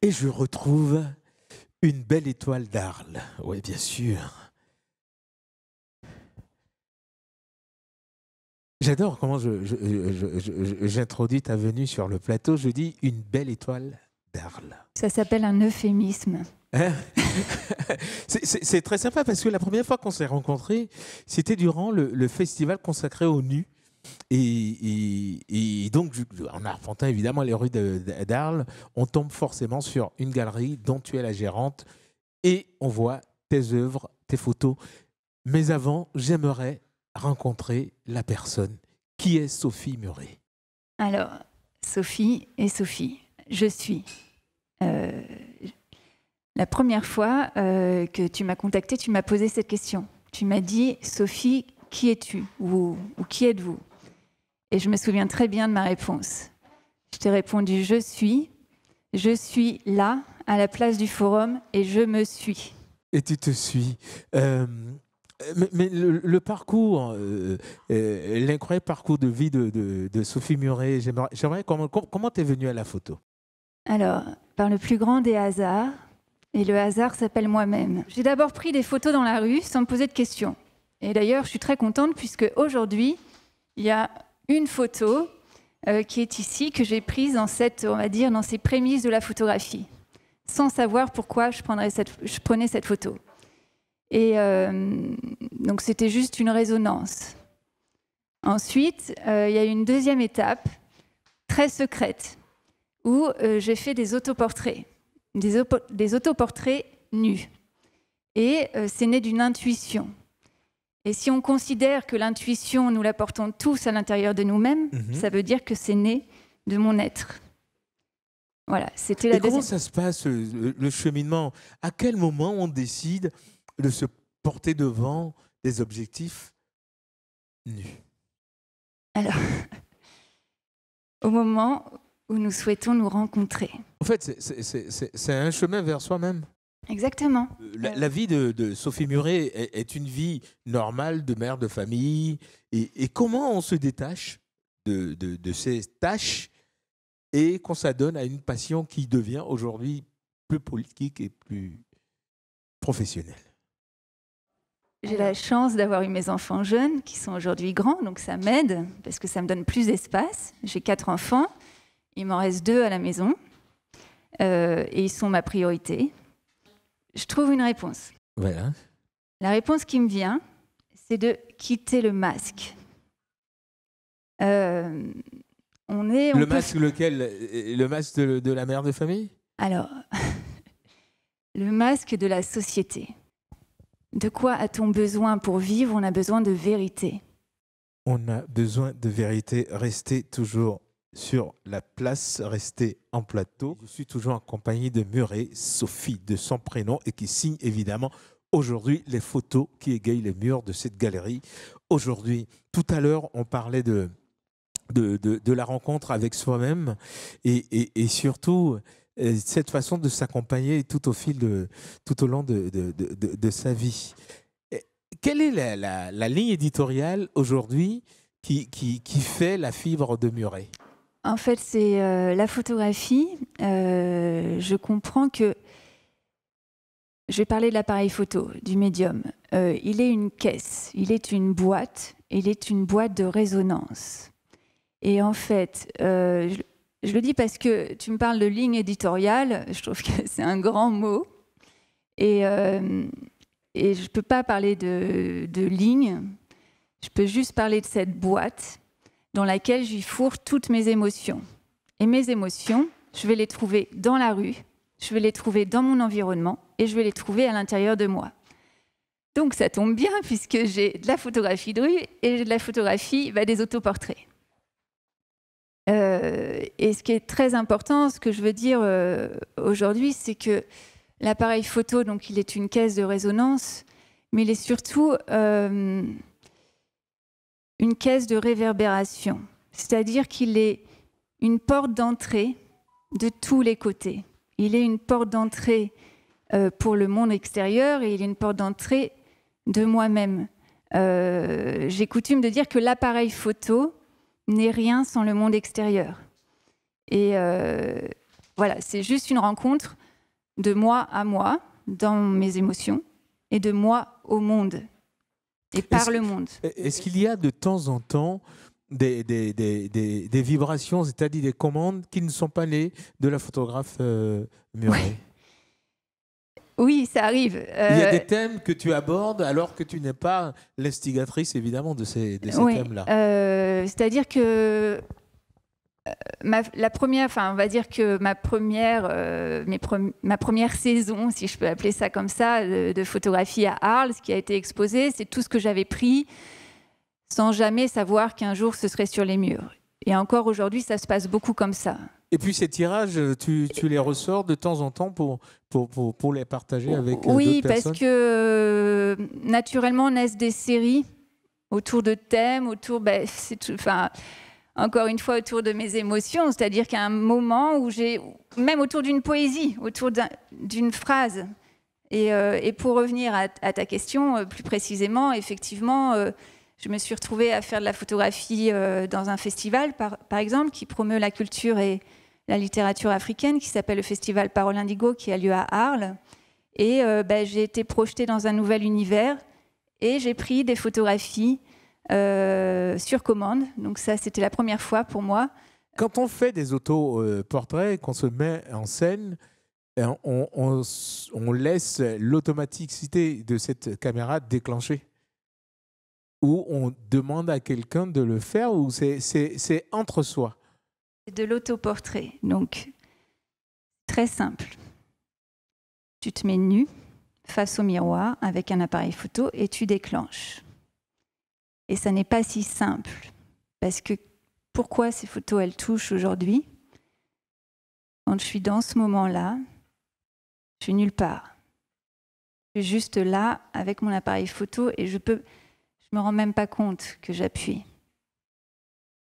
Et je retrouve une belle étoile d'Arles. Oui, bien sûr. J'adore comment j'introduis ta venue sur le plateau. Je dis une belle étoile d'Arles. Ça s'appelle un euphémisme. Hein? C'est très sympa parce que la première fois qu'on s'est rencontrés, c'était durant le festival consacré aux nus. Et donc, en arpentant évidemment les rues d'Arles, on tombe forcément sur une galerie dont tu es la gérante et on voit tes œuvres, tes photos. Mais avant, j'aimerais rencontrer la personne. Qui est Sophie Muret? Alors, Sophie et Sophie, je suis. La première fois que tu m'as contactée, tu m'as posé cette question. Tu m'as dit, Sophie, qui es-tu ou qui êtes-vous? Et je me souviens très bien de ma réponse. Je t'ai répondu, je suis là, à la place du forum, et je me suis. Et tu te suis. Mais le parcours, l'incroyable parcours de vie de Sophie Muret, j'aimerais comment tu es venue à la photo? Alors, par le plus grand des hasards, et le hasard s'appelle moi-même. J'ai d'abord pris des photos dans la rue sans me poser de questions. Et d'ailleurs, je suis très contente puisque aujourd'hui, il y a une photo qui est ici, que j'ai prise dans dans ces prémices de la photographie, sans savoir pourquoi je prenais cette photo. Et donc c'était juste une résonance. Ensuite, il y a eu une deuxième étape, très secrète, où j'ai fait des autoportraits, des autoportraits nus. Et c'est né d'une intuition. Et si on considère que l'intuition, nous la portons tous à l'intérieur de nous-mêmes, ça veut dire que c'est né de mon être. Voilà, c'était la deuxième. Comment ça se passe, le cheminement? À quel moment on décide de se porter devant des objectifs nus? Alors, au moment où nous souhaitons nous rencontrer. En fait, c'est un chemin vers soi-même. Exactement. La vie de Sophie Muret est une vie normale de mère de famille. Et comment on se détache de ces tâches et qu'on s'adonne à une passion qui devient aujourd'hui plus politique et plus professionnelle? J'ai la chance d'avoir eu mes enfants jeunes qui sont aujourd'hui grands, donc ça m'aide parce que ça me donne plus d'espace. J'ai 4 enfants, il m'en reste 2 à la maison et ils sont ma priorité. Je trouve une réponse. Voilà. La réponse qui me vient, c'est de quitter le masque. Le masque lequel? Le masque de la mère de famille? Alors, le masque de la société. De quoi a-t-on besoin pour vivre? On a besoin de vérité. On a besoin de vérité. Restez toujours sur la place, restez en plateau. Je suis toujours en compagnie de Muret, Sophie de son prénom, et qui signe évidemment aujourd'hui les photos qui égayent les murs de cette galerie. Aujourd'hui, tout à l'heure, on parlait de la rencontre avec soi-même et surtout cette façon de s'accompagner tout au long de sa vie. Quelle est la ligne éditoriale aujourd'hui qui fait la fibre de Muret? En fait, c'est la photographie. Je comprends que... Je vais parler de l'appareil photo, du médium. Il est une caisse, il est une boîte de résonance. Et en fait, je le dis parce que tu me parles de ligne éditoriale, je trouve que c'est un grand mot. Et je ne peux pas parler de ligne, je peux juste parler de cette boîte dans laquelle j'y fourre toutes mes émotions. Et mes émotions, je vais les trouver dans la rue, je vais les trouver dans mon environnement et je vais les trouver à l'intérieur de moi. Donc ça tombe bien puisque j'ai de la photographie de rue et j'ai de la photographie des autoportraits. Et ce qui est très important, ce que je veux dire aujourd'hui, c'est que l'appareil photo, donc, il est une caisse de résonance, mais il est surtout une caisse de réverbération. C'est-à-dire qu'il est une porte d'entrée de tous les côtés. Il est une porte d'entrée pour le monde extérieur et il est une porte d'entrée de moi-même. J'ai coutume de dire que l'appareil photo n'est rien sans le monde extérieur. Et voilà, c'est juste une rencontre de moi à moi, dans mes émotions, et de moi au monde, et par le monde. Est-ce qu'il y a de temps en temps des vibrations, c'est-à-dire des commandes qui ne sont pas nées de la photographe Murray? Oui, ça arrive. Il y a des thèmes que tu abordes alors que tu n'es pas l'instigatrice, évidemment, de ces thèmes-là. C'est-à-dire que la première, enfin, on va dire que ma première saison, si je peux appeler ça comme ça, de photographie à Arles, qui a été exposée, c'est tout ce que j'avais pris sans jamais savoir qu'un jour ce serait sur les murs. Et encore aujourd'hui, ça se passe beaucoup comme ça. Et puis ces tirages, tu les ressors de temps en temps pour les partager avec d'autres personnes? Oui, parce que naturellement naissent des séries autour de thèmes, encore une fois autour de mes émotions, c'est-à-dire qu'à un moment où même autour d'une poésie, autour d'une phrase. Et pour revenir à ta question plus précisément, effectivement, je me suis retrouvée à faire de la photographie dans un festival, par exemple, qui promeut la culture et la littérature africaine, qui s'appelle le festival Parole Indigo, qui a lieu à Arles. Et j'ai été projetée dans un nouvel univers et j'ai pris des photographies sur commande. Donc ça, c'était la première fois pour moi. Quand on fait des autoportraits, qu'on se met en scène, on laisse l'automaticité de cette caméra déclencher? Ou on demande à quelqu'un de le faire, ou c'est entre soi? C'est de l'autoportrait. Donc, très simple. Tu te mets nu face au miroir avec un appareil photo et tu déclenches. Et ça n'est pas si simple. Parce que pourquoi ces photos, elles touchent aujourd'hui? Quand je suis dans ce moment-là, je suis nulle part. Je suis juste là avec mon appareil photo et je me rends même pas compte que j'appuie.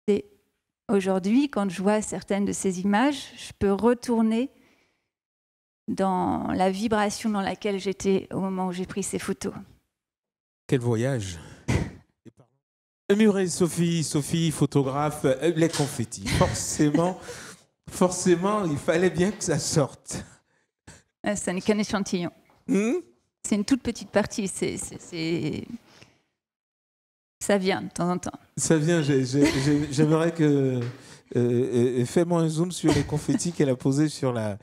Et aujourd'hui, quand je vois certaines de ces images, je peux retourner dans la vibration dans laquelle j'étais au moment où j'ai pris ces photos. Quel voyage! Murray, Sophie, photographe, les confettis. Forcément, il fallait bien que ça sorte. Ça n'est qu'un échantillon. C'est une toute petite partie. Ça vient de temps en temps. Ça vient. J'aimerais que... fais-moi un zoom sur les confettis qu'elle a posés sur la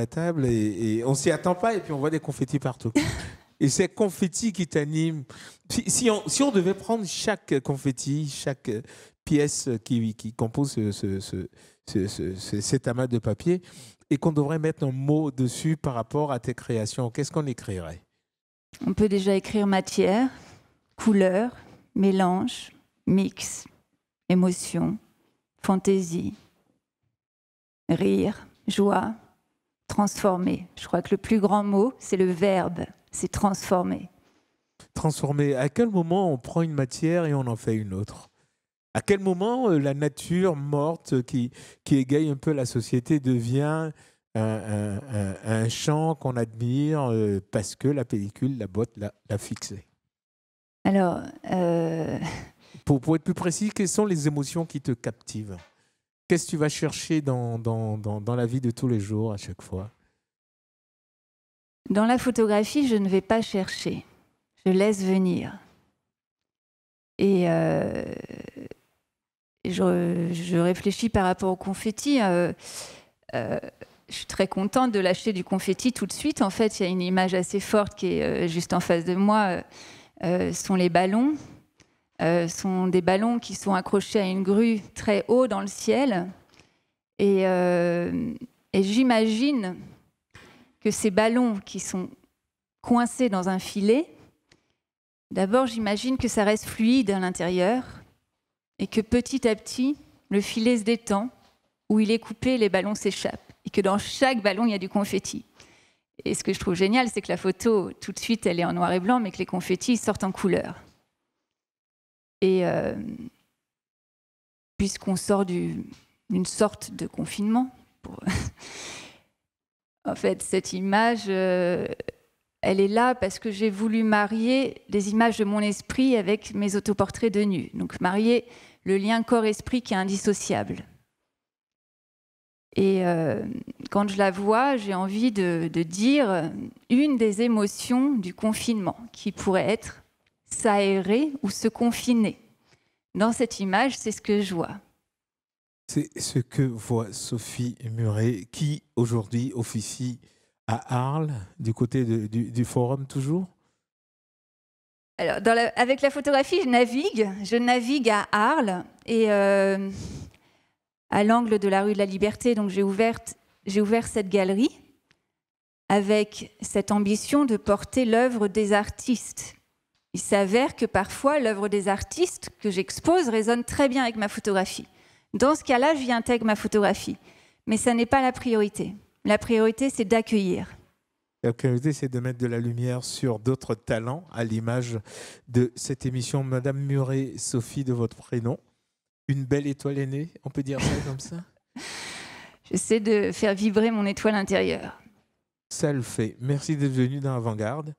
table. Et on ne s'y attend pas et puis on voit des confettis partout. Et ces confettis qui t'animent, si on devait prendre chaque confetti, chaque pièce qui compose cet amas de papier, et qu'on devrait mettre un mot dessus par rapport à tes créations, qu'est-ce qu'on écrirait? On peut déjà écrire matière, couleur, mélange, mix, émotion, fantaisie, rire, joie, transformer. Je crois que le plus grand mot, c'est le verbe. C'est transformer. Transformer. À quel moment on prend une matière et on en fait une autre? À quel moment la nature morte qui égaye un peu la société devient un champ qu'on admire parce que la pellicule, la boîte l'a fixé? Alors, pour être plus précis, quelles sont les émotions qui te captivent? Qu'est-ce que tu vas chercher dans la vie de tous les jours à chaque fois? Dans la photographie, je ne vais pas chercher. Je laisse venir. Et je réfléchis par rapport au confetti. Je suis très contente de lâcher du confetti tout de suite. En fait, il y a une image assez forte qui est juste en face de moi. Sont les ballons. Sont des ballons qui sont accrochés à une grue très haut dans le ciel. Et j'imagine que ces ballons qui sont coincés dans un filet, d'abord, j'imagine que ça reste fluide à l'intérieur et que petit à petit, le filet se détend, où il est coupé, les ballons s'échappent et que dans chaque ballon, il y a du confetti. Et ce que je trouve génial, c'est que la photo, tout de suite, elle est en noir et blanc, mais que les confettis sortent en couleur. Et puisqu'on sort d'une sorte de confinement, en fait, cette image, elle est là parce que j'ai voulu marier les images de mon esprit avec mes autoportraits de nu. Donc marier le lien corps-esprit qui est indissociable. Et quand je la vois, j'ai envie de dire une des émotions du confinement, qui pourrait être s'aérer ou se confiner. Dans cette image, c'est ce que je vois. C'est ce que voit Sophie Muret, qui aujourd'hui officie à Arles, du côté du Forum toujours. Alors, avec la photographie, je navigue à Arles et à l'angle de la rue de la Liberté, donc j'ai ouvert cette galerie avec cette ambition de porter l'œuvre des artistes. Il s'avère que parfois, l'œuvre des artistes que j'expose résonne très bien avec ma photographie. Dans ce cas-là, j'y intègre ma photographie. Mais ça n'est pas la priorité. La priorité, c'est d'accueillir. La priorité, c'est de mettre de la lumière sur d'autres talents, à l'image de cette émission. Madame Muret, Sophie, de votre prénom, une belle étoile est née, on peut dire ça comme ça? J'essaie de faire vibrer mon étoile intérieure. Ça le fait. Merci d'être venu dans Avant-Garde.